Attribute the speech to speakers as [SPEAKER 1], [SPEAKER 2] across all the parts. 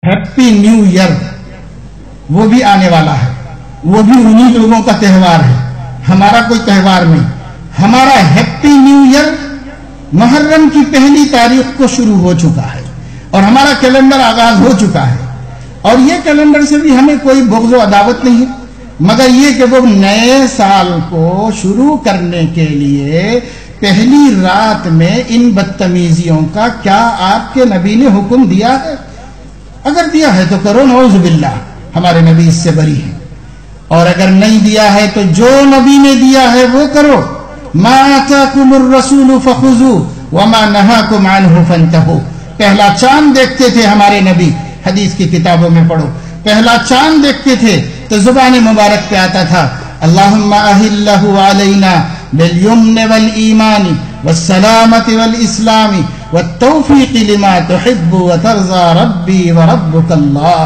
[SPEAKER 1] Happy new year वो भी आने वाला है, वो भी उन्हीं लोगों का त्यौहार है, हमारा कोई त्यौहार नहीं। हमारा हैप्पी न्यू ईयर मुहर्रम की पहली तारीख को शुरू हो चुका है और हमारा कैलेंडर आगाज हो चुका है। और ये कैलेंडर से भी हमें कोई बुग़्ज़ व अदावत नहीं है, मगर ये कि वो नए साल को शुरू करने के लिए पहली रात में इन बदतमीजियों का क्या आपके नबी ने हुक्म दिया है? अगर दिया है तो करो, नऊज़ु बिल्लाह, हमारे नबी इससे बरी है। और अगर नहीं दिया है तो जो नबी ने दिया है वो करो। मा आताकुमुर रसूलु फखुज़ू व मा नहाकुम अन्हु फंतहू। पहला चांद देखते थे हमारे नबी, हदीस की किताबों में पढ़ो, पहला चांद देखते थे तो जुबान मुबारक पे आता था, अल्लाहुम्मा अहिल्लहु अलैना बिल यम्नि वल ईमानी वस्सलामति वल इस्लामी वत्तौफीक़ि लिमा तुहिब्बु व तर्ज़ा रब्बी व रब्बुकल्लाह।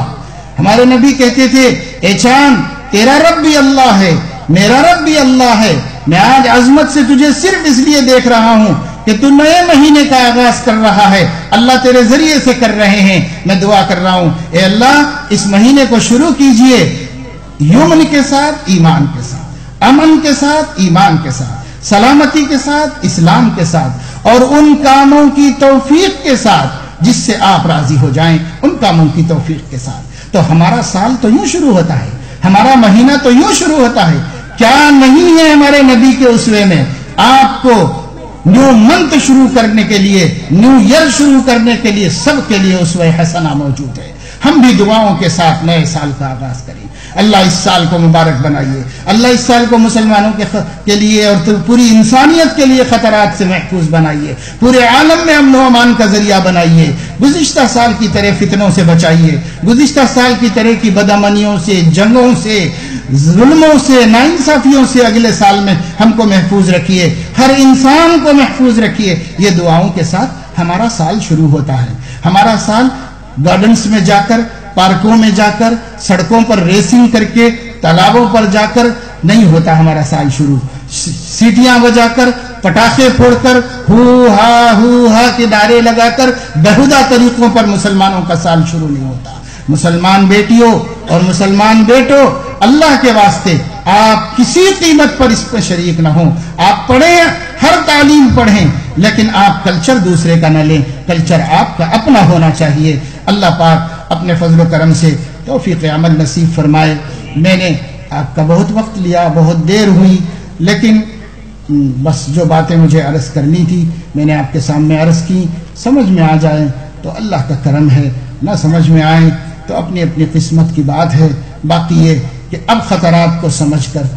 [SPEAKER 1] हमारे नबी कहते थे, ए चांद, तेरा रब भी अल्लाह है, मेरा रब भी अल्लाह है। मैं आज अजमत से तुझे सिर्फ इसलिए देख रहा हूं कि तू नए महीने का आगाज कर रहा है, अल्लाह तेरे जरिए से कर रहे हैं। मैं दुआ कर रहा हूं, ए अल्लाह इस महीने को शुरू कीजिए यमन के साथ, ईमान के साथ, अमन के साथ, ईमान के साथ, सलामती के साथ, इस्लाम के साथ, और उन कामों की तौफीक के साथ जिससे आप राजी हो जाएं, उन कामों की तौफीक के साथ। तो हमारा साल तो यूं शुरू होता है, हमारा महीना तो यूं शुरू होता है। क्या नहीं है हमारे नबी के उसवे में? आपको न्यू मंथ शुरू करने के लिए, न्यू ईयर शुरू करने के लिए, सबके लिए उसवे हसना मौजूद है। हम भी दुआओं के साथ नए साल का आगाज करें। अल्लाह इस साल को मुबारक बनाइए, अल्लाह इस साल को मुसलमानों के लिए और तो पूरी इंसानियत के लिए खतरात से महफूज बनाइए, पूरे आलम में अमन व अमान का जरिया बनाइए। गुज़िश्ता साल की तरह फितनों से बचाइए, गुज़िश्ता साल की तरह की बदअमनियों से, जंगों से, जुल्मों से, नाइंसाफियों से अगले साल में हमको महफूज रखिए, हर इंसान को महफूज रखिए। ये दुआओं के साथ हमारा साल शुरू होता है। हमारा साल गार्डन्स में जाकर, पार्कों में जाकर, सड़कों पर रेसिंग करके, तालाबों पर जाकर नहीं होता हमारा साल शुरू। सीटियां बजाकर, पटाखे फोड़कर, हू हा के नारे लगाकर, बेहुदा तरीकों पर मुसलमानों का साल शुरू नहीं होता। मुसलमान बेटियों और मुसलमान बेटों, अल्लाह के वास्ते आप किसी कीमत पर इसमें शरीक न हो। आप पढ़ें, हर तालीम पढ़ें, लेकिन आप कल्चर दूसरे का न लें, कल्चर आपका अपना होना चाहिए। अल्लाह पाक अपने फजल करम से तौफीक अमल नसीब फरमाए। मैंने आपका बहुत वक्त लिया, बहुत देर हुई, लेकिन बस जो बातें मुझे अर्ज करनी थी मैंने आपके सामने अर्ज की। समझ में आ जाए तो अल्लाह का करम है, ना समझ में आए तो अपनी अपनी किस्मत की बात है। बाकी ये कि अब खतरात को समझकर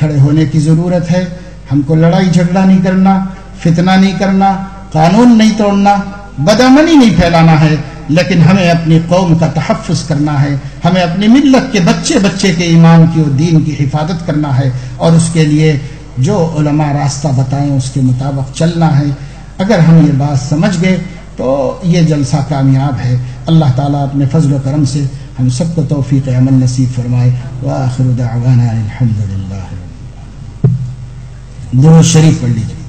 [SPEAKER 1] खड़े होने की ज़रूरत है। हमको लड़ाई झगड़ा नहीं करना, फितना नहीं करना, कानून नहीं तोड़ना, बदअमनी नहीं फैलाना है, लेकिन हमें अपनी कौम का तहफ़्फ़ुज़ करना है। हमें अपनी मिल्लत के बच्चे बच्चे के ईमान की और दीन की हिफाजत करना है, और उसके लिए जो उलमा रास्ता बताएं उसके मुताबिक चलना है। अगर हम ये बात समझ गए तो ये जलसा कामयाब है। अल्लाह ताला अपने फजल करम से हम सबको तौफीक अमल नसीब फरमाए। व आखिरु दअवाना अनिल हम्दुलिल्लाह। दुरूद शरीफ पढ़ लीजिए।